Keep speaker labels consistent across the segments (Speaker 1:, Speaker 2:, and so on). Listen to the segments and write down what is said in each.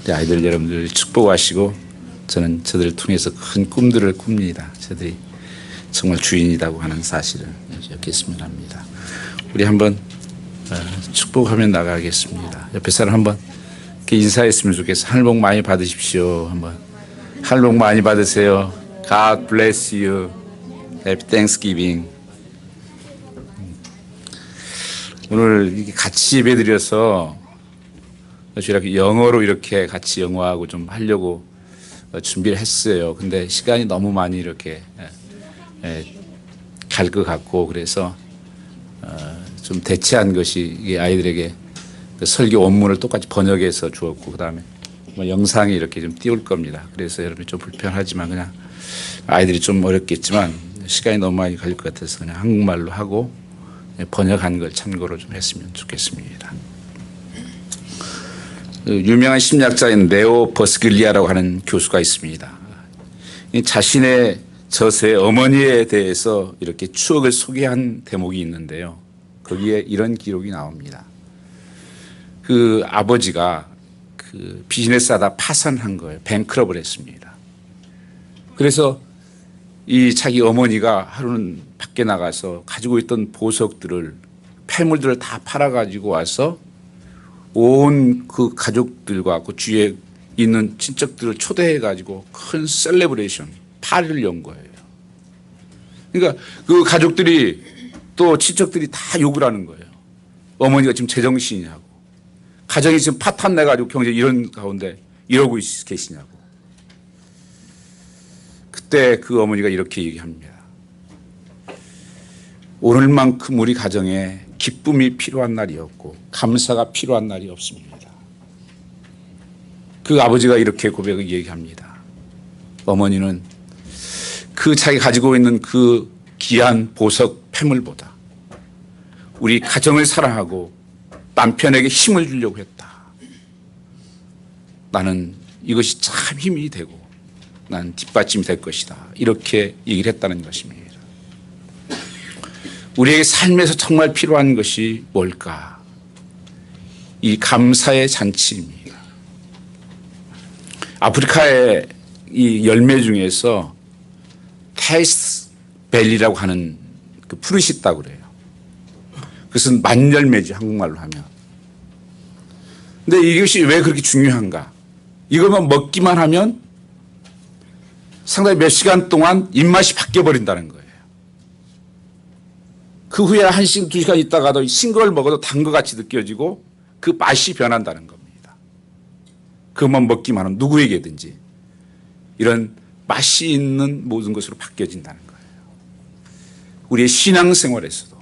Speaker 1: 우리 아이들 여러분들 축복하시고 저는 저들을 통해서 큰 꿈들을 꿉니다. 저들이 정말 주인이라고 하는 사실을 기억했으면 합니다. 우리 한번 축복하며 나가겠습니다. 옆에 사람 한번 이렇게 인사했으면 좋겠어요. 하늘 복 많이 받으십시오. 한번 하늘 복 많이 받으세요. God bless you. Happy Thanksgiving. 오늘 이렇게 같이 예배드려서 이렇게 영어로 이렇게 같이 영어하고 좀 하려고 준비를 했어요. 근데 시간이 너무 많이 이렇게 갈 것 같고 그래서 좀 대체한 것이 이게 아이들에게 그 설교 원문을 똑같이 번역해서 주었고 그다음에 영상이 이렇게 좀 띄울 겁니다. 그래서 여러분이 좀 불편하지만 그냥 아이들이 좀 어렵겠지만 시간이 너무 많이 걸릴 것 같아서 그냥 한국말로 하고 번역한 걸 참고로 좀 했으면 좋겠습니다. 유명한 심리학자인 네오 버스길리아라고 하는 교수가 있습니다. 자신의 저서의 어머니에 대해서 이렇게 추억을 소개한 대목이 있는데요. 거기에 이런 기록이 나옵니다. 그 아버지가 그 비즈니스 하다 파산한 거예요. 뱅크럽을 했습니다. 그래서 이 자기 어머니가 하루는 밖에 나가서 가지고 있던 보석들을 폐물들을 다 팔아가지고 와서 온 그 가족들과 그 주위에 있는 친척들을 초대해가지고 큰 셀레브레이션 파티를 연 거예요. 그러니까 그 가족들이 또 친척들이 다 욕을 하는 거예요. 어머니가 지금 제정신이냐고. 가정이 지금 파탄 내가지고 경제 이런 가운데 이러고 계시냐고. 그때 그 어머니가 이렇게 얘기합니다. 오늘만큼 우리 가정에 기쁨이 필요한 날이었고 감사가 필요한 날이 없습니다. 그 아버지가 이렇게 고백을 얘기합니다. 어머니는 그 자기 가지고 있는 그 귀한 보석 폐물보다 우리 가정을 사랑하고 남편에게 힘을 주려고 했다. 나는 이것이 참 힘이 되고 난 뒷받침이 될 것이다. 이렇게 얘기를 했다는 것입니다. 우리에게 삶에서 정말 필요한 것이 뭘까? 이 감사의 잔치입니다. 아프리카의 이 열매 중에서 테이스벨리라고 하는 그 푸릇이 있다고 그래요. 그것은 만열매지 한국말로 하면. 근데 이것이 왜 그렇게 중요한가? 이것만 먹기만 하면 상당히 몇 시간 동안 입맛이 바뀌어버린다는 거예요. 그 후에 1시간, 2시간 있다가도 신 걸 먹어도 단 것 같이 느껴지고 그 맛이 변한다는 겁니다. 그것만 먹기만 하면 누구에게든지 이런 맛이 있는 모든 것으로 바뀌어진다는 거예요. 우리의 신앙생활에서도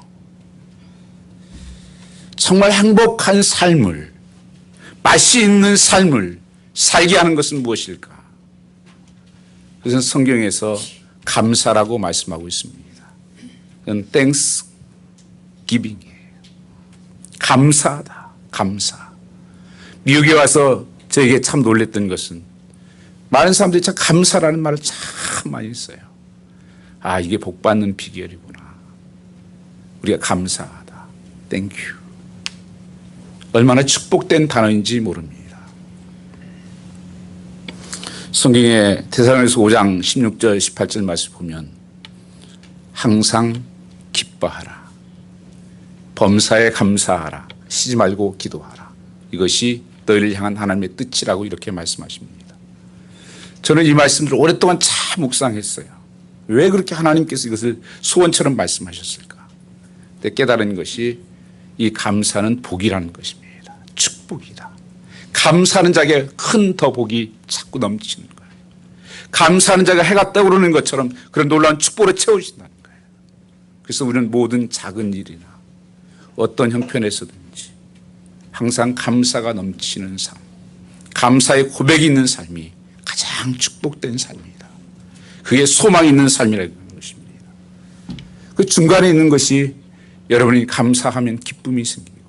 Speaker 1: 정말 행복한 삶을, 맛이 있는 삶을 살게 하는 것은 무엇일까? 그것은 성경에서 감사라고 말씀하고 있습니다. 그건 Thanksgiving이에요. 감사하다. 감사. 미국에 와서 저에게 참 놀랬던 것은 많은 사람들이 참 감사라는 말을 참 많이 써요. 아, 이게 복받는 비결이구나. 우리가 감사하다. Thank you. 얼마나 축복된 단어인지 모릅니다. 성경의 데살로니가서 5장 16절 18절 말씀 보면 항상 기뻐하라. 범사에 감사하라. 쉬지 말고 기도하라. 이것이 너희를 향한 하나님의 뜻이라고 이렇게 말씀하십니다. 저는 이 말씀들을 오랫동안 참 묵상했어요. 왜 그렇게 하나님께서 이것을 소원처럼 말씀하셨을까? 근데 깨달은 것이 이 감사는 복이라는 것입니다. 축복이다. 감사하는 자에게 큰 더 복이 자꾸 넘치는 거예요. 감사하는 자가 해가 떠오르는 것처럼 그런 놀라운 축복으로 채워주신다는 거예요. 그래서 우리는 모든 작은 일이나 어떤 형편에서든지 항상 감사가 넘치는 삶, 감사의 고백이 있는 삶이 가장 축복된 삶이다. 그게 소망이 있는 삶이라는 것입니다. 그 중간에 있는 것이 여러분이 감사하면 기쁨이 생기고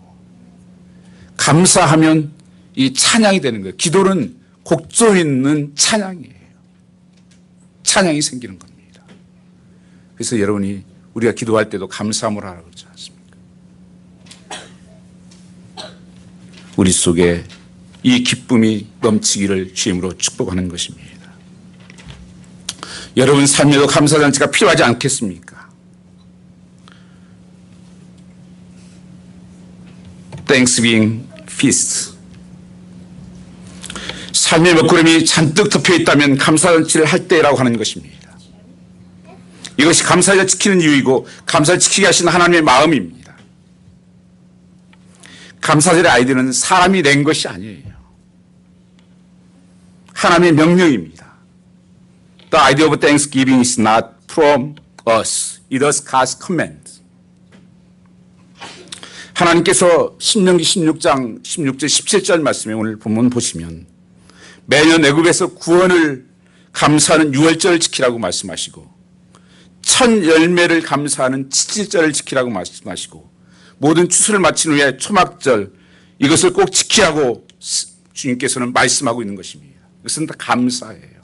Speaker 1: 감사하면 이 찬양이 되는 거예요. 기도는 곡조 있는 찬양이에요. 찬양이 생기는 겁니다. 그래서 여러분이 우리가 기도할 때도 감사함을 하라고 그러지 않습니까? 우리 속에 이 기쁨이 넘치기를 주임으로 축복하는 것입니다. 여러분 삶에도 감사잔치가 필요하지 않겠습니까? Thanksgiving feast. 삶의 먹구름이 잔뜩 덮여 있다면 감사잔치를 할 때라고 하는 것입니다. 이것이 감사를 지키는 이유이고 감사를 지키게 하신 하나님의 마음입니다. 감사절의 아이디어는 사람이 낸 것이 아니에요. 하나님의 명령입니다. The idea of Thanksgiving is not from us. It is God's command. 하나님께서 신명기 16장 16절 17절 말씀에 오늘 본문 보시면 매년 애굽에서 구원을 감사하는 유월절을 지키라고 말씀하시고 첫 열매를 감사하는 칠칠절을 지키라고 말씀하시고 모든 추수를 마친 후에 초막절 이것을 꼭 지키라고 주님께서는 말씀하고 있는 것입니다. 이것은 다 감사예요.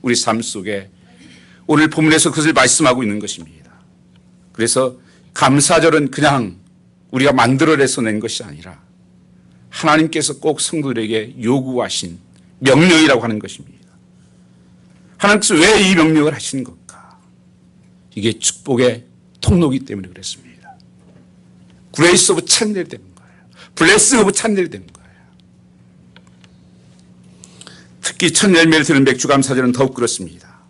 Speaker 1: 우리 삶 속에 오늘 본문에서 그것을 말씀하고 있는 것입니다. 그래서 감사절은 그냥 우리가 만들어내서 낸 것이 아니라 하나님께서 꼭 성도들에게 요구하신 명령이라고 하는 것입니다. 하나님께서 왜 이 명령을 하신 걸까? 이게 축복의 통로이기 때문에 그랬습니다. 그레이스 오브 찬넬이 되는 거예요. 블레싱 오브 찬넬이 되는 거예요. 특히 첫 열매를 드는 맥주 감사절은 더욱 그렇습니다.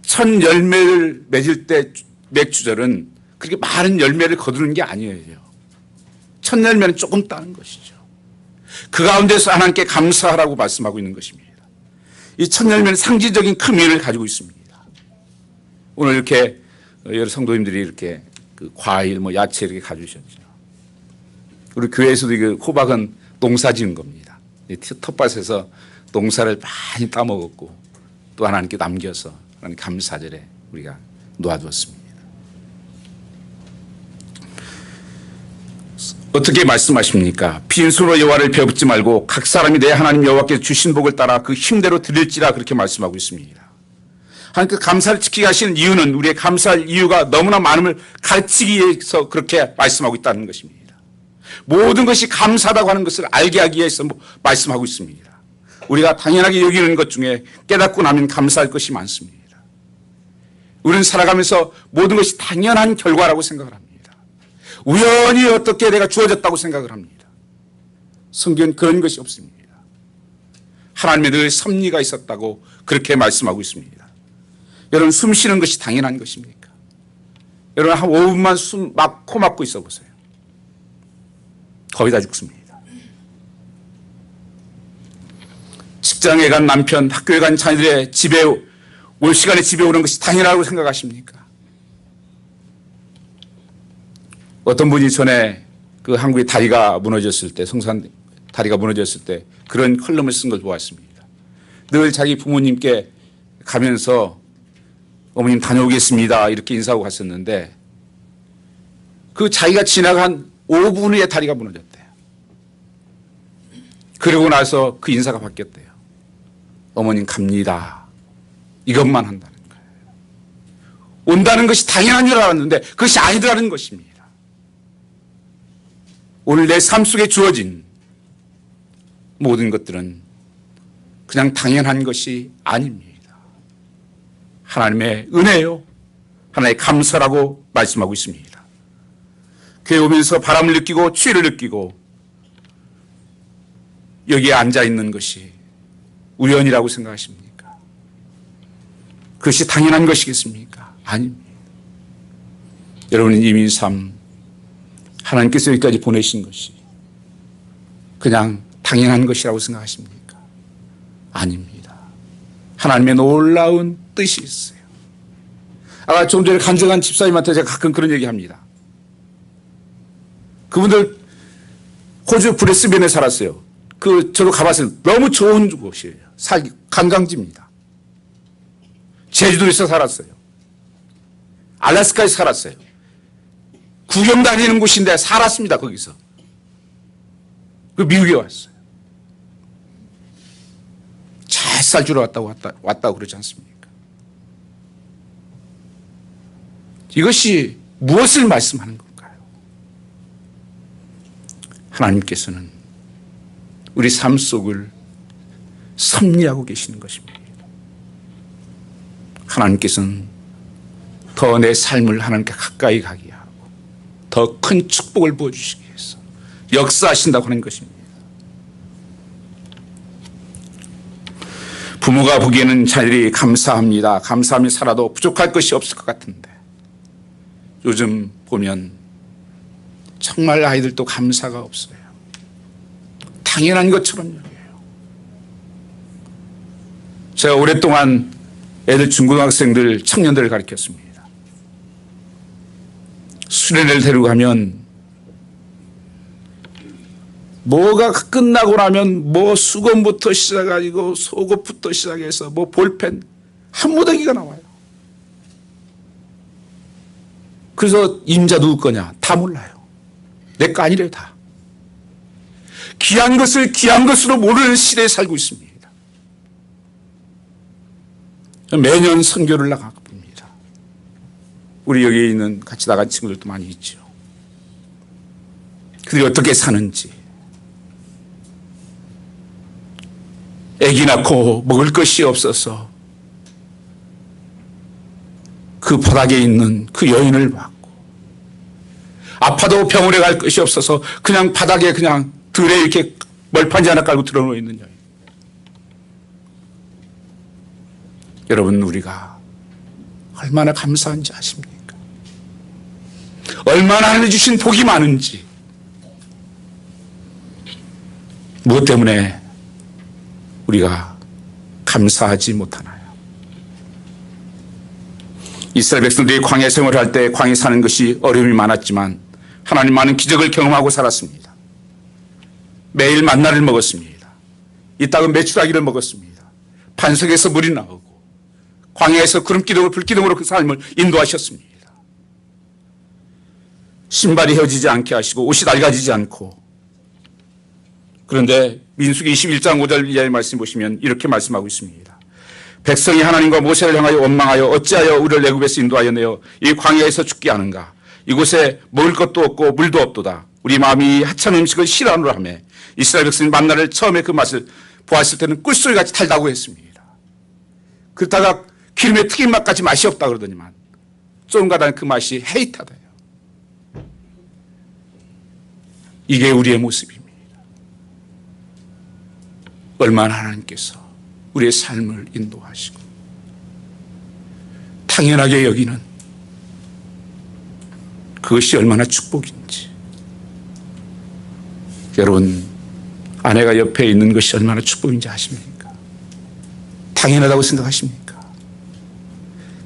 Speaker 1: 첫 열매를 맺을 때 맥주절은 그렇게 많은 열매를 거두는 게 아니에요. 첫 열매는 조금 따는 것이죠. 그 가운데서 하나님께 감사하라고 말씀하고 있는 것입니다. 이 첫 열매는 상징적인 큰 의미를 가지고 있습니다. 오늘 이렇게 여러 성도님들이 이렇게 그 과일, 야채 이렇게 가져오셨죠. 우리 교회에서도 그 호박은 농사 지은 겁니다. 텃밭에서 농사를 많이 따먹었고 또 하나님께 남겨서 하나님 감사절에 우리가 놓아두었습니다. 어떻게 말씀하십니까? 빈손으로 여호와를 배웁지 말고 각 사람이 내 하나님 여호와께서 주신 복을 따라 그 힘대로 드릴지라 그렇게 말씀하고 있습니다. 하나님께서 감사를 지키게 하시는 이유는 우리의 감사할 이유가 너무나 많음을 가르치기 위해서 그렇게 말씀하고 있다는 것입니다. 모든 것이 감사하다고 하는 것을 알게 하기 위해서 말씀하고 있습니다. 우리가 당연하게 여기는 것 중에 깨닫고 나면 감사할 것이 많습니다. 우리는 살아가면서 모든 것이 당연한 결과라고 생각을 합니다. 우연히 어떻게 내가 주어졌다고 생각을 합니다. 성경은 그런 것이 없습니다. 하나님의 늘 섭리가 있었다고 그렇게 말씀하고 있습니다. 여러분 숨 쉬는 것이 당연한 것입니까? 여러분 한 5분만 코 막고 있어 보세요. 거의 다 죽습니다. 직장에 간 남편, 학교에 간 자녀들의 집에 올 시간에 집에 오는 것이 당연하다고 생각하십니까? 어떤 분이 전에 그 한국의 다리가 무너졌을 때, 성산 다리가 무너졌을 때 그런 컬럼을 쓴 걸 보았습니다. 늘 자기 부모님께 가면서 어머님 다녀오겠습니다 이렇게 인사하고 갔었는데 그 자기가 지나간 5분 후에 다리가 무너졌대요. 그러고 나서 그 인사가 바뀌었대요. 어머님 갑니다. 이것만 한다는 거예요. 온다는 것이 당연한 줄 알았는데 그것이 아니더라는 것입니다. 오늘 내 삶 속에 주어진 모든 것들은 그냥 당연한 것이 아닙니다. 하나님의 은혜요. 하나님의 감사라고 말씀하고 있습니다. 교회 오면서 바람을 느끼고 추위를 느끼고 여기에 앉아있는 것이 우연이라고 생각하십니까? 그것이 당연한 것이겠습니까? 아닙니다. 여러분은 이미 삶 하나님께서 여기까지 보내신 것이 그냥 당연한 것이라고 생각하십니까? 아닙니다. 하나님의 놀라운 뜻이 있어요. 아까 좀 전에 간증한 집사님한테 제가 가끔 그런 얘기합니다. 그분들 호주 브리스벤에 살았어요. 저도 가봤어요. 너무 좋은 곳이에요. 관광지입니다. 제주도에서 살았어요. 알래스카에서 살았어요. 구경 다니는 곳인데 살았습니다. 거기서. 그 미국에 왔어요. 잘 살 주러 왔다고 그러지 않습니까? 이것이 무엇을 말씀하는 건가요? 하나님께서는 우리 삶 속을 섭리하고 계시는 것입니다. 하나님께서는 더 내 삶을 하나님께 가까이 가게 하고 더 큰 축복을 부어주시기 위해서 역사하신다고 하는 것입니다. 부모가 보기에는 자녀들이 감사합니다. 감사하며 살아도 부족할 것이 없을 것 같은데 요즘 보면 정말 아이들도 감사가 없어요. 당연한 것처럼 여겨요. 제가 오랫동안 애들 중고등학생들, 청년들을 가르쳤습니다. 수련회를 데리고 가면 뭐가 끝나고 나면 뭐 수건부터 시작하고 속옷부터 시작해서 뭐 볼펜 한 무더기가 나와요. 그래서 임자 누구 거냐 다 몰라요. 내 거 아니래요 다. 귀한 것을 귀한 것으로 모르는 시대에 살고 있습니다. 매년 선교를 나가고 봅니다. 우리 여기 있는 같이 나간 친구들도 많이 있죠. 그들이 어떻게 사는지, 아기 낳고 먹을 것이 없어서 그 바닥에 있는 그 여인을 봤고, 아파도 병원에 갈 것이 없어서 그냥 바닥에 그냥 들에 이렇게 멀판지 하나 깔고 들어놓여 있는 여인. 여러분, 우리가 얼마나 감사한지 아십니까? 얼마나 하나님 주신 복이 많은지. 무엇 때문에 우리가 감사하지 못하나요? 이스라엘 백성들이 광야 생활을 할 때 광야 사는 것이 어려움이 많았지만 하나님 많은 기적을 경험하고 살았습니다. 매일 만나를 먹었습니다. 이 땅은 메추라기를 먹었습니다. 반석에서 물이 나오고 광야에서 구름기둥으로 불기둥으로 그 삶을 인도하셨습니다. 신발이 헤어지지 않게 하시고 옷이 낡아지지 않고. 그런데 민수기 21장 5절 이하의 말씀 보시면 이렇게 말씀하고 있습니다. 백성이 하나님과 모세를 향하여 원망하여 어찌하여 우리를 애굽에서 인도하여 내어 이 광야에서 죽게 하는가. 이곳에 먹을 것도 없고 물도 없도다. 우리 마음이 하찮은 음식을 싫어하노라 하며 이스라엘 백성이 만나를 처음에 그 맛을 보았을 때는 꿀소리같이 달다고 했습니다. 그러다가 기름의 튀김 맛까지 맛이 없다 그러더니만 좀 가다는 그 맛이 헤이타다요. 이게 우리의 모습입니다. 얼마나 하나님께서 우리의 삶을 인도하시고 당연하게 여기는 그것이 얼마나 축복인지. 여러분, 아내가 옆에 있는 것이 얼마나 축복인지 아십니까? 당연하다고 생각하십니까?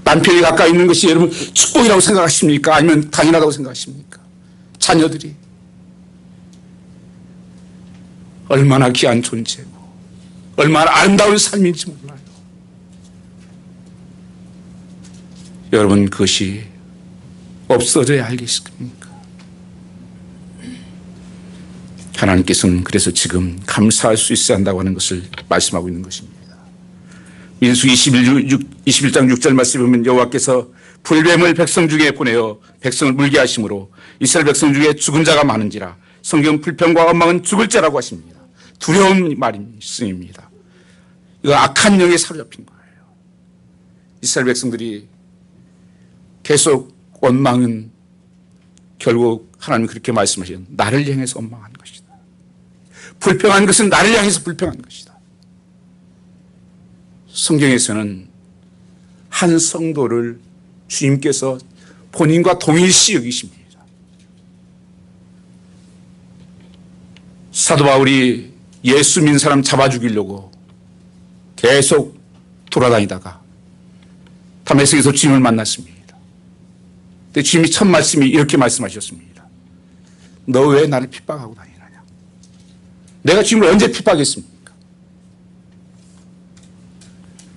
Speaker 1: 남편이 가까이 있는 것이 여러분 축복이라고 생각하십니까? 아니면 당연하다고 생각하십니까? 자녀들이 얼마나 귀한 존재고 얼마나 아름다운 삶인지 몰라요. 여러분, 그것이 없어져야 알겠습니까? 하나님께서는 그래서 지금 감사할 수 있어야 한다고 하는 것을 말씀하고 있는 것입니다. 민수기 21장 6절 말씀에 보면 여호와께서 불뱀을 백성 중에 보내어 백성을 물게 하심으로 이스라엘 백성 중에 죽은 자가 많은지라. 성경 불평과 원망은 죽을 자라고 하십니다. 두려운 말씀입니다. 이거 악한 영에 사로잡힌 거예요. 이스라엘 백성들이 계속 원망은 결국 하나님이 그렇게 말씀하시는 나를 향해서 원망한 것이다. 불평한 것은 나를 향해서 불평한 것이다. 성경에서는 한 성도를 주님께서 본인과 동일시 여기십니다. 사도 바울이 예수 믿는 사람 잡아 죽이려고 계속 돌아다니다가 다메섹에서 주님을 만났습니다. 근데 주님이 첫 말씀이 이렇게 말씀하셨습니다. 너 왜 나를 핍박하고 다니느냐? 내가 주님을 언제 핍박했습니까?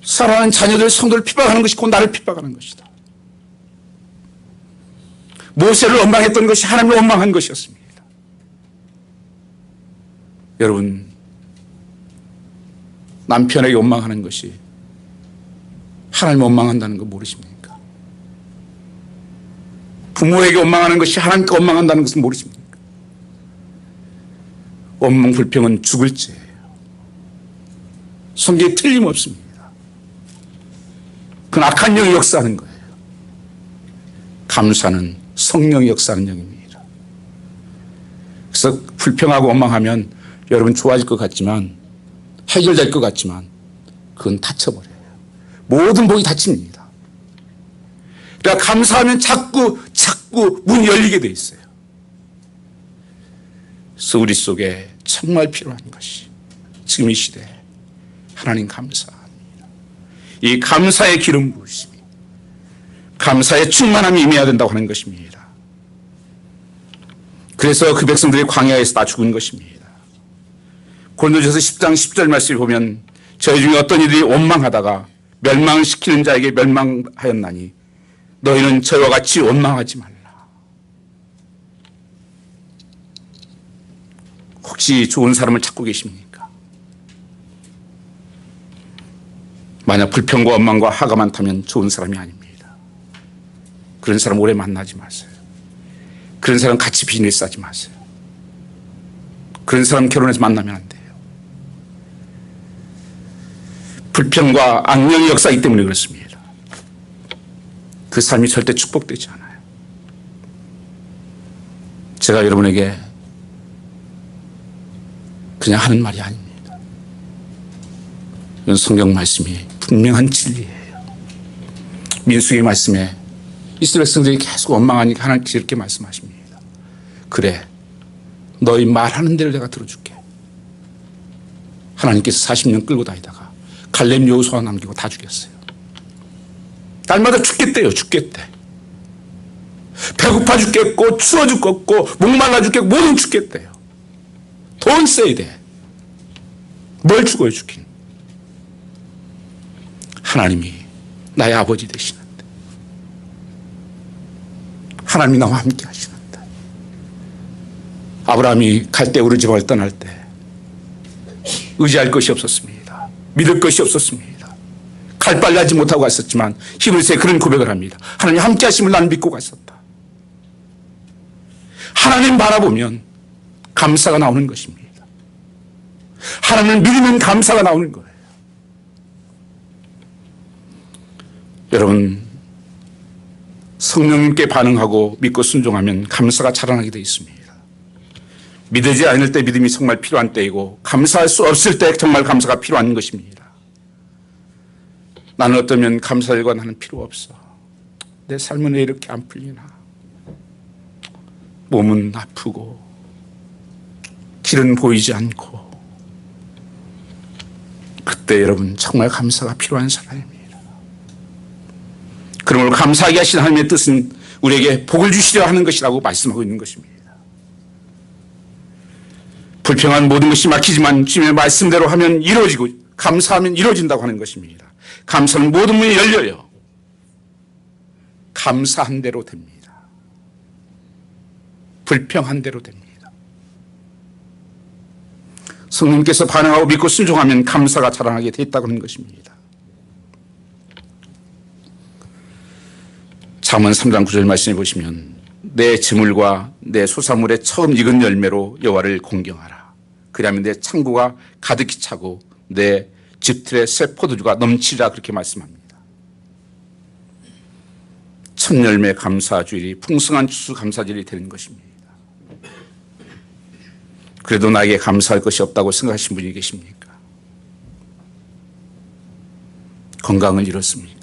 Speaker 1: 사랑하는 자녀들, 성도를 핍박하는 것이 곧 나를 핍박하는 것이다. 모세를 원망했던 것이 하나님을 원망한 것이었습니다. 여러분, 남편에게 원망하는 것이 하나님을 원망한다는 거 모르십니까? 부모에게 원망하는 것이 하나님께 원망한다는 것은 모르십니까? 원망 불평은 죽을 죄예요. 성경에 틀림없습니다. 그건 악한 영이 역사하는 거예요. 감사는 성령이 역사하는 영입니다. 그래서 불평하고 원망하면 여러분 좋아질 것 같지만, 해결될 것 같지만 그건 다쳐버려요. 모든 복이 닫힙니다. 그러니까 감사하면 자꾸 문이 열리게 돼 있어요. 그래서 우리 속에 정말 필요한 것이 지금 이 시대에 하나님 감사합니다. 이 감사의 기름 부으심이, 감사의 충만함이 임해야 된다고 하는 것입니다. 그래서 그 백성들이 광야에서 다 죽은 것입니다. 고린도전서 10장 10절 말씀을 보면 저희 중에 어떤 이들이 원망하다가 멸망시키는 자에게 멸망하였나니 너희는 저희와 같이 원망하지 말라. 혹시 좋은 사람을 찾고 계십니까? 만약 불평과 원망과 화가 많다면 좋은 사람이 아닙니다. 그런 사람 오래 만나지 마세요. 그런 사람 같이 비즈니스 하지 마세요. 그런 사람 결혼해서 만나면 안 돼요. 불평과 악령의 역사이기 때문에 그렇습니다. 그 삶이 절대 축복되지 않아요. 제가 여러분에게 그냥 하는 말이 아닙니다. 이건 성경 말씀이 분명한 진리예요. 민수기 말씀에 이스라엘 백성들이 계속 원망하니까 하나님께서 이렇게 말씀하십니다. 그래, 너희 말하는 대로 내가 들어줄게. 하나님께서 40년 끌고 다니다가 갈렙 여호수아 남기고 다 죽였어요. 날마다 죽겠대요. 죽겠대. 배고파 죽겠고 추워 죽겠고 목말라 죽겠고 뭐든 죽겠대요. 돈 써야 돼. 뭘 죽어요 죽긴. 하나님이 나의 아버지 되시는데, 하나님이 나와 함께 하시는데, 아브라함이 갈대 우르 지방을 떠날 때 의지할 것이 없었습니다. 믿을 것이 없었습니다. 갈 빨리 하지 못하고 갔었지만 히브리서에 그런 고백을 합니다. 하나님 함께 하심을 나는 믿고 갔었다. 하나님 바라보면 감사가 나오는 것입니다. 하나님을 믿으면 감사가 나오는 거예요. 여러분, 성령님께 반응하고 믿고 순종하면 감사가 자라나게 되어 있습니다. 믿어지지 않을 때 믿음이 정말 필요한 때이고, 감사할 수 없을 때 정말 감사가 필요한 것입니다. 나는 어쩌면 감사일과 나는 필요 없어. 내 삶은 왜 이렇게 안 풀리나. 몸은 아프고 길은 보이지 않고. 그때 여러분 정말 감사가 필요한 사람입니다. 그러므로 감사하게 하신 하나님의 뜻은 우리에게 복을 주시려 하는 것이라고 말씀하고 있는 것입니다. 불평한 모든 것이 막히지만 주님의 말씀대로 하면 이루어지고, 감사하면 이루어진다고 하는 것입니다. 감사는 모든 문이 열려요. 감사한 대로 됩니다. 불평한 대로 됩니다. 성령께서 반응하고 믿고 순종하면 감사가 자라나게 돼 있다고 하는 것입니다. 잠언 3장 9절 말씀해 보시면 내 재물과 내 소사물의 처음 익은 열매로 여호와를 공경하라. 그리하면 내 창고가 가득히 차고 내 집틀에 새 포도주가 넘치리라. 그렇게 말씀합니다. 첫 열매 감사주일이 풍성한 추수 감사절이 되는 것입니다. 그래도 나에게 감사할 것이 없다고 생각하시는 분이 계십니까? 건강을 잃었습니까?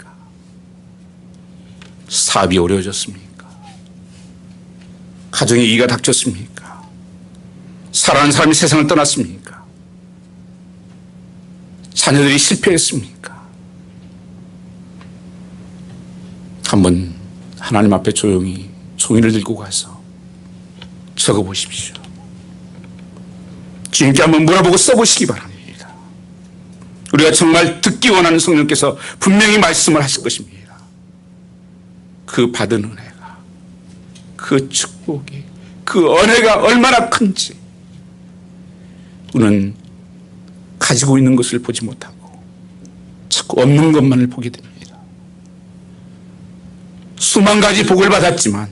Speaker 1: 사업이 어려워졌습니까? 가정에 이가 닥쳤습니까? 사랑하는 사람이 세상을 떠났습니까? 자녀들이 실패했습니까? 한번 하나님 앞에 조용히 종이를 들고 가서 적어보십시오. 주님께 한번 물어보고 써보시기 바랍니다. 우리가 정말 듣기 원하는 성령께서 분명히 말씀을 하실 것입니다. 그 받은 은혜가, 그 축복이, 그 은혜가 얼마나 큰지 우리는 가지고 있는 것을 보지 못하고 자꾸 없는 것만을 보게 됩니다. 수만 가지 복을 받았지만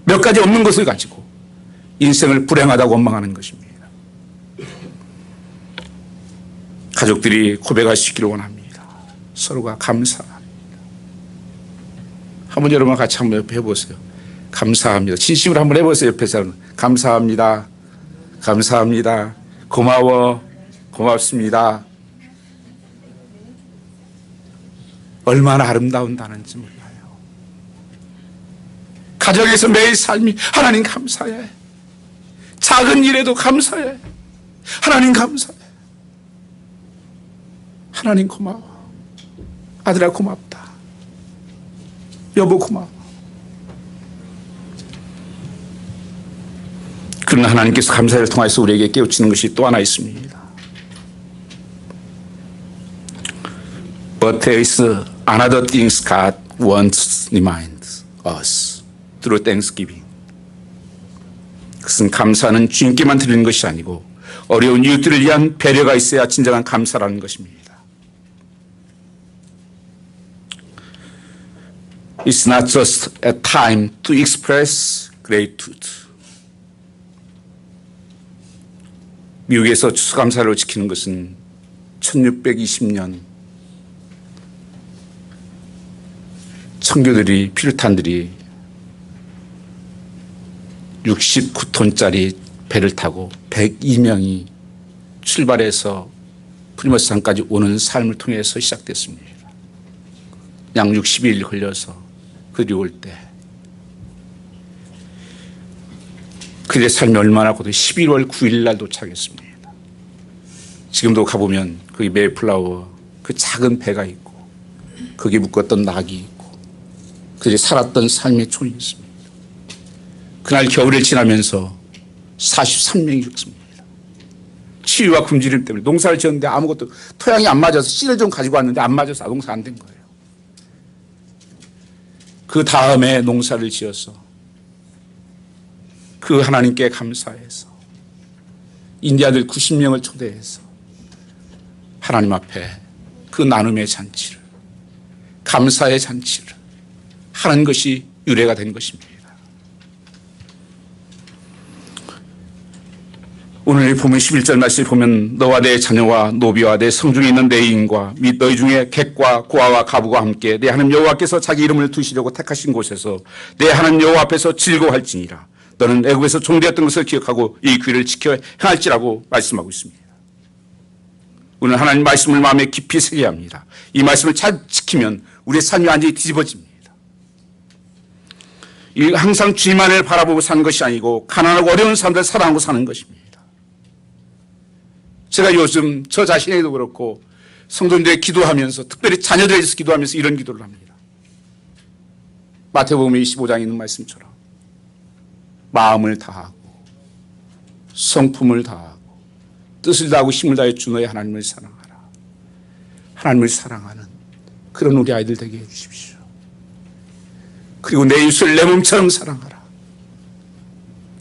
Speaker 1: 몇 가지 없는 것을 가지고 인생을 불행하다고 원망하는 것입니다. 가족들이 고백할 수 있기를 원합니다. 서로가 감사합니다. 한번 여러분 같이 한번 옆에 해보세요. 감사합니다. 진심으로 한번 해보세요. 옆에서. 감사합니다. 감사합니다. 고마워. 고맙습니다. 얼마나 아름다운 단어인지 몰라요. 가정에서 매일 삶이 하나님 감사해. 작은 일에도 감사해. 하나님 감사해. 하나님 고마워. 아들아 고맙다. 여보 고마워. 그러나 하나님께서 감사를 통해서 우리에게 깨우치는 것이 또 하나 있습니다. But there is another thing God wants to remind us through Thanksgiving. 그것은 감사는 주님께만 드리는 것이 아니고 어려운 이웃들을 위한 배려가 있어야 진정한 감사라는 것입니다. It's not just a time to express gratitude. 미국에서 추수감사를 지키는 것은 1620년 청교들이 피르탄들이 69톤짜리 배를 타고 102명이 출발해서 프리머스 산까지 오는 삶을 통해서 시작됐습니다. 약 60일 걸려서 그들이 올 때 그들의 삶이 얼마나 고도 11월 9일 날 도착했습니다. 지금도 가보면 거기 메이플라워 그 작은 배가 있고 거기에 묶었던 낙이 있고 그들이 살았던 삶의 촌이 있습니다. 그날 겨울을 지나면서 43명이 죽습니다. 치유와 굶주림 때문에 농사를 지었는데 아무것도 토양이 안 맞아서 씨를 좀 가지고 왔는데 안 맞아서 농사 안 된 거예요. 그 다음에 농사를 지어서 그 하나님께 감사해서 인디아들 90명을 초대해서 하나님 앞에 그 나눔의 잔치를 감사의 잔치를 하는 것이 유래가 된 것입니다. 오늘 보면 11절 말씀을 보면 너와 내 자녀와 노비와 내 성중에 있는 내 인과 및 너희 중에 객과 고아와 가부가 함께 내 하나님 여호와께서 자기 이름을 두시려고 택하신 곳에서 내 하나님 여호와 앞에서 즐거워할지니라. 너는 애굽에서 종되었던 것을 기억하고 이 규례를 지켜 행할지라고 말씀하고 있습니다. 오늘 하나님 말씀을 마음에 깊이 새겨야 합니다. 이 말씀을 잘 지키면 우리의 삶이 완전히 뒤집어집니다. 항상 주님만을 바라보고 사는 것이 아니고 가난하고 어려운 사람들 사랑하고 사는 것입니다. 제가 요즘 저 자신에도 그렇고 성도들에게 기도하면서 특별히 자녀들에 대해서 기도하면서 이런 기도를 합니다. 마태복음 25장에 있는 말씀처럼 마음을 다하고 성품을 다하고 뜻을 다하고 힘을 다해 주 너의 하나님을 사랑하라. 하나님을 사랑하는 그런 우리 아이들 되게 해주십시오. 그리고 내 이웃을 내 몸처럼 사랑하라.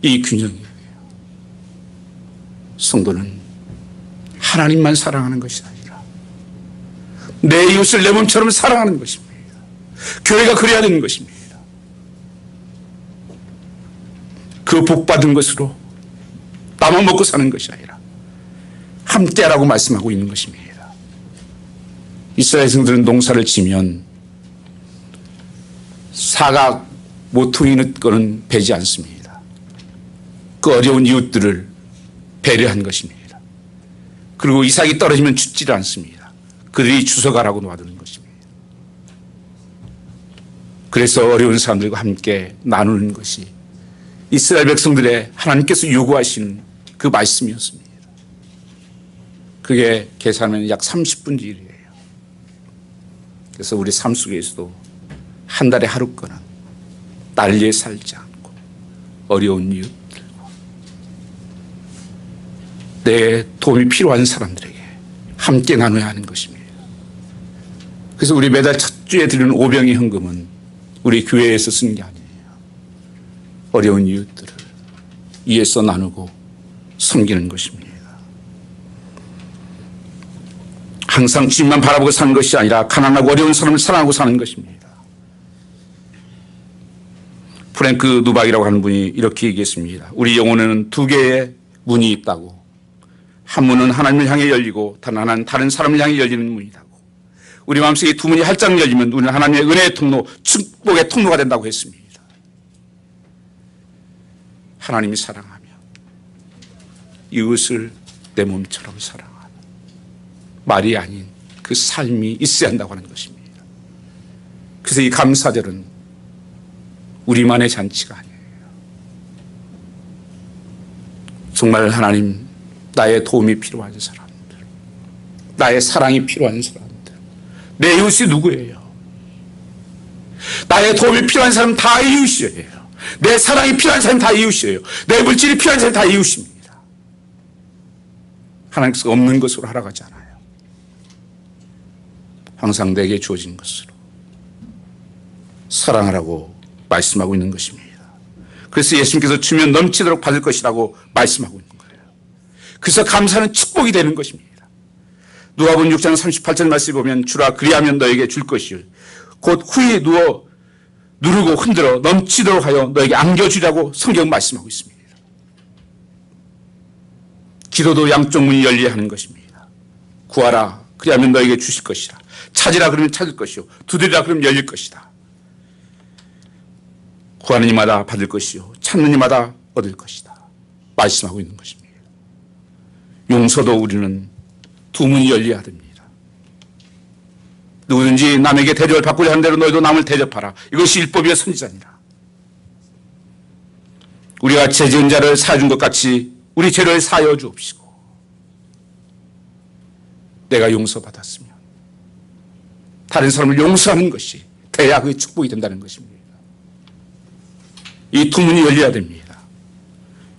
Speaker 1: 이 균형이에요. 성도는 하나님만 사랑하는 것이 아니라 내 이웃을 내 몸처럼 사랑하는 것입니다. 교회가 그래야 되는 것입니다. 그 복받은 것으로 나만 먹고 사는 것이 아니라 함께라고 말씀하고 있는 것입니다. 이스라엘 성들은 농사를 지면 사각 모퉁이 있는 거는 베지 않습니다. 그 어려운 이웃들을 배려한 것입니다. 그리고 이삭이 떨어지면 죽지를 않습니다. 그들이 주워가라고 놔두는 것입니다. 그래서 어려운 사람들과 함께 나누는 것이 이스라엘 백성들의 하나님께서 요구하시는 그 말씀이었습니다. 그게 계산하면 약 30분 일이에요. 그래서 우리 삶 속에서도 한 달에 하루거나 난리에 살지 않고 어려운 이웃들과 내 도움이 필요한 사람들에게 함께 나눠야 하는 것입니다. 그래서 우리 매달 첫 주에 드리는 오병이 헌금은 우리 교회에서 쓰는 게 아니에요. 어려운 이웃들을 위해서 나누고 섬기는 것입니다. 항상 주님만 바라보고 사는 것이 아니라 가난하고 어려운 사람을 사랑하고 사는 것입니다. 프랭크 누박이라고 하는 분이 이렇게 얘기했습니다. 우리 영혼에는 두 개의 문이 있다고. 한 문은 하나님을 향해 열리고 다른 하나는 다른 사람을 향해 열리는 문이라고. 우리 마음속에 두 문이 활짝 열리면 우리는 하나님의 은혜의 통로, 축복의 통로가 된다고 했습니다. 하나님이 사랑하며 이웃을 내 몸처럼 사랑하는 말이 아닌 그 삶이 있어야 한다고 하는 것입니다. 그래서 이 감사절은 우리만의 잔치가 아니에요. 정말 하나님, 나의 도움이 필요한 사람들, 나의 사랑이 필요한 사람들, 내 이웃이 누구예요? 나의 도움이 필요한 사람 다 이웃이에요. 내 사랑이 필요한 사람 다 이웃이에요. 내 물질이 필요한 사람 다 이웃입니다. 하나님께서 없는 것으로 하라가지 않아요. 항상 내게 주어진 것으로 사랑하라고 말씀하고 있는 것입니다. 그래서 예수님께서 주면 넘치도록 받을 것이라고 말씀하고 있는 거예요. 그래서 감사는 축복이 되는 것입니다. 누가복음 6장 38절 말씀을 보면 주라 그리하면 너에게 줄 것이요 곧 후에 누르고 흔들어 넘치도록 하여 너에게 안겨주라고 성경 말씀하고 있습니다. 기도도 양쪽 문이 열려야 하는 것입니다. 구하라 그리하면 너에게 주실 것이라. 찾으라 그러면 찾을 것이요 두드리라 그러면 열릴 것이다. 구하는 이마다 받을 것이요 찾는 이마다 얻을 것이다. 말씀하고 있는 것입니다. 용서도 우리는 두 문이 열려야 됩니다. 누구든지 남에게 대접을 받고자 하는 대로 너희도 남을 대접하라. 이것이 율법이요 선지자니라. 우리가 죄 지은 자를 사해준 것 같이 우리 죄를 사하여 주옵시고 내가 용서받았으면 다른 사람을 용서하는 것이 돼야 그의 축복이 된다는 것입니다. 이 두 문이 열려야 됩니다.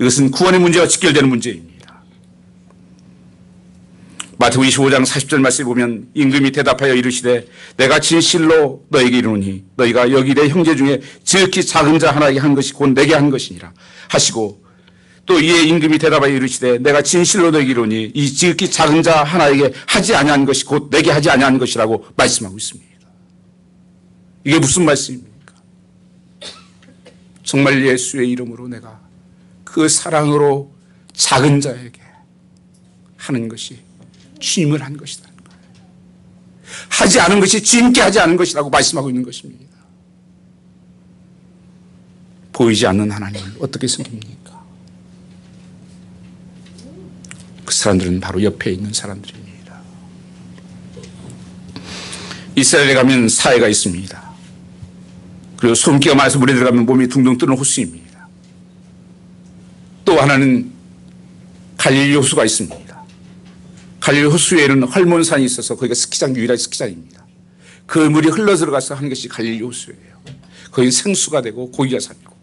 Speaker 1: 이것은 구원의 문제와 직결되는 문제입니다. 마태복음 25장 40절 말씀에 보면 임금이 대답하여 이르시되 내가 진실로 너에게 이르노니 너희가 여기 내 형제 중에 지극히 작은 자 하나에게 한 것이 곧 내게 한 것이니라 하시고 또 이에 임금이 대답하여 이르시되 내가 진실로 너에게 이르노니 이 지극히 작은 자 하나에게 하지 아니한 것이 곧 내게 하지 아니한 것이라고 말씀하고 있습니다. 이게 무슨 말씀입니까? 정말 예수의 이름으로 내가 그 사랑으로 작은 자에게 하는 것이 주님을 한 것이라는 거예요. 하지 않은 것이 주님께 하지 않은 것이라고 말씀하고 있는 것입니다. 보이지 않는 하나님을 어떻게 섬깁니까? 그 사람들은 바로 옆에 있는 사람들입니다. 이스라엘에 가면 사해가 있습니다. 그리고 소금기가 많아서 물에 들어가면 몸이 둥둥 뜨는 호수입니다. 또 하나는 갈릴리 호수가 있습니다. 갈릴리 호수에는 헐몬산이 있어서 거기가 스키장, 유일한 스키장입니다. 그 물이 흘러 들어가서 하는 것이 갈릴리 호수예요. 거기는 생수가 되고 고기가 살고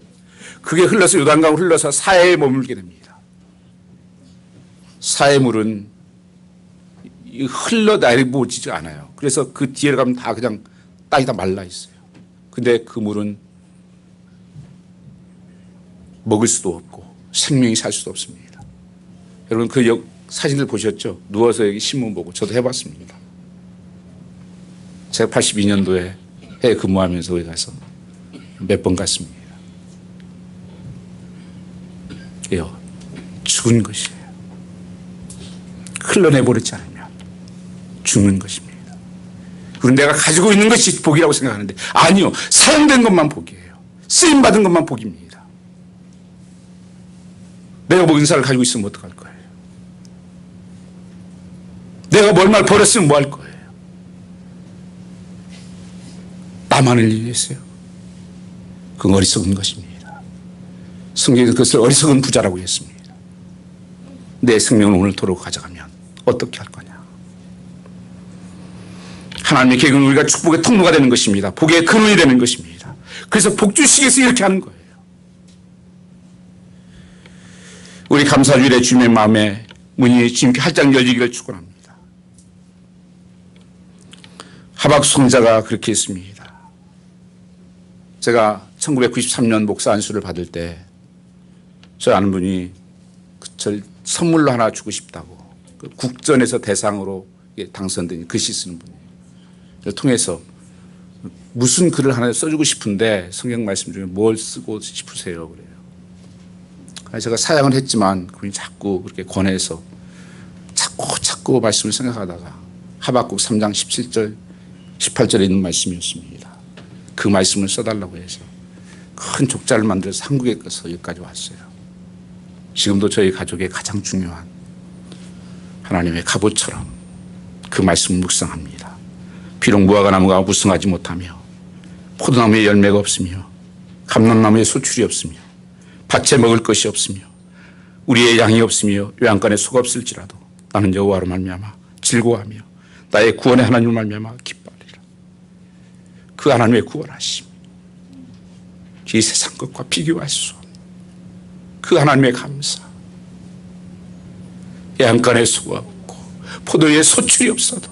Speaker 1: 그게 흘러서 요단강을 흘러서 사해에 머물게 됩니다. 사해 물은 흘러내리지가 않아요. 그래서 그 뒤에 가면 다 그냥 땅이 다 말라 있어요. 근데 그 물은 먹을 수도 없고 생명이 살 수도 없습니다. 여러분 그 사진들 보셨죠? 누워서 여기 신문 보고 저도 해봤습니다. 제가 82년도에 해외 근무하면서 거기 가서 몇 번 갔습니다. 이요 죽은 것이에요. 흘러내버리지 않으면 죽는 것입니다. 그리고 내가 가지고 있는 것이 복이라고 생각하는데 아니요. 사용된 것만 복이에요. 쓰임받은 것만 복입니다. 내가 뭐 은사를 가지고 있으면 어떡할 거예요? 내가 얼마를 벌었으면 뭐 할 거예요? 나만을 위해서요. 그건 어리석은 것입니다. 성경에서 그것을 어리석은 부자라고 했습니다. 내 생명을 오늘토록 가져가면 어떻게 할 거냐? 하나님의 계획은 우리가 축복의 통로가 되는 것입니다. 복의 근원이 되는 것입니다. 그래서 복주시기에서 이렇게 하는 거예요. 우리 감사주일에 주님의 마음에 문이 주님께 활짝 열리기를 축원합니다. 하박국 선지자가 그렇게 했습니다. 제가 1993년 목사 안수를 받을 때 저희 아는 분이 저 선물로 하나 주고 싶다고 국전에서 대상으로 당선된 글씨 쓰는 분이에요. 통해서 무슨 글을 하나 써주고 싶은데 성경 말씀 중에 뭘 쓰고 싶으세요? 그래요. 제가 사양을 했지만 그분이 자꾸 그렇게 권해서 자꾸 말씀을 생각하다가 하박국 3장 17절 18절에 있는 말씀이었습니다. 그 말씀을 써달라고 해서 큰 족자를 만들어서 한국에 가서 여기까지 왔어요. 지금도 저희 가족의 가장 중요한 하나님의 갑옷처럼 그 말씀을 묵상합니다. 비록 무화과 나무가 무성하지 못하며 포도나무에 열매가 없으며 감람나무에 소출이 없으며 밭에 먹을 것이 없으며 우리의 양이 없으며 요양간에 소가 없을지라도 나는 여호와로 말미암아 즐거워하며 나의 구원의 하나님을 말미암아 기뻐하리라. 그 하나님의 구원하심, 이 세상 것과 비교할 수 없는 그 하나님의 감사. 양간에 소가 없고 포도에 소출이 없어도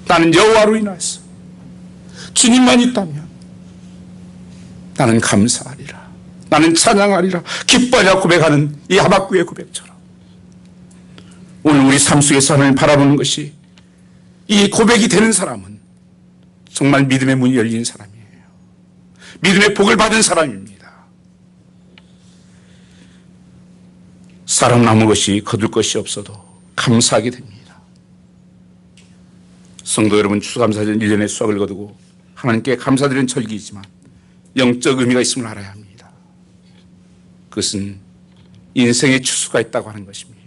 Speaker 1: 나는 여호와로 인하여서 주님만 있다면 나는 감사하리라. 나는 찬양하리라. 기뻐하리라 고백하는 이 하박국의 고백처럼 오늘 우리 삶 속에서 하나님 바라보는 것이 이 고백이 되는 사람은 정말 믿음의 문이 열린 사람이에요. 믿음의 복을 받은 사람입니다. 사람 남은 것이 거둘 것이 없어도 감사하게 됩니다. 성도 여러분, 추수감사절 1년의 수확을 거두고 하나님께 감사드리는 절기이지만 영적 의미가 있음을 알아야 합니다. 그것은 인생의 추수가 있다고 하는 것입니다.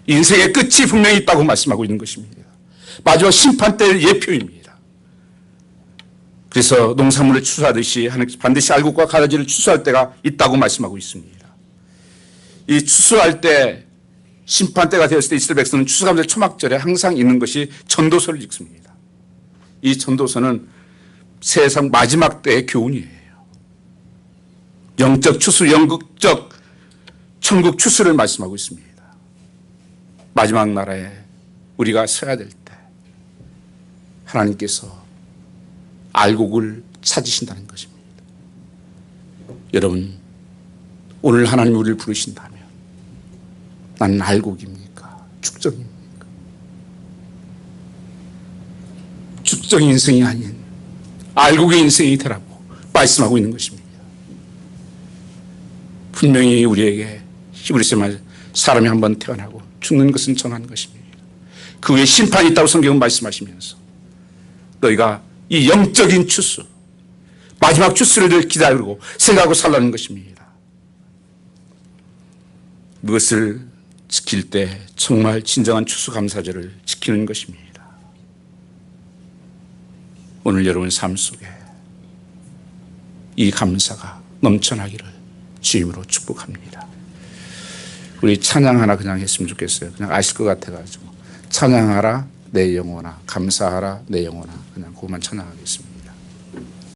Speaker 1: 인생의 끝이 분명히 있다고 말씀하고 있는 것입니다. 마지막 심판 때의 예표입니다. 그래서 농산물을 추수하듯이 반드시 알곡과 가라지를 추수할 때가 있다고 말씀하고 있습니다. 이 추수할 때 심판 때가 되었을 때 이스라엘 백성은 추수감사 초막절에 항상 있는 것이 전도서를 읽습니다. 이 전도서는 세상 마지막 때의 교훈이에요. 영적 추수, 영국적 천국 추수를 말씀하고 있습니다. 마지막 나라에 우리가 서야 될 때 하나님께서 알곡을 찾으신다는 것입니다. 여러분, 오늘 하나님 우리를 부르신다면 나는 알곡입니까? 축적입니까? 축적 인생이 아닌 알곡의 인생이 되라고 말씀하고 있는 것입니다. 분명히 우리에게 히브리서 말 사람이 한번 태어나고 죽는 것은 정한 것입니다. 그 후에 심판이 있다고 성경은 말씀하시면서 너희가 이 영적인 추수, 마지막 추수를 기다리고 생각하고 살라는 것입니다. 그것을 지킬 때 정말 진정한 추수감사절을 지키는 것입니다. 오늘 여러분 삶 속에 이 감사가 넘쳐나기를 주임으로 축복합니다. 우리 찬양 하나 그냥 했으면 좋겠어요. 그냥 아실 것 같아가지고 찬양하라 내 영혼아, 감사하라 내 영혼아, 그냥 그것만 찬양하겠습니다.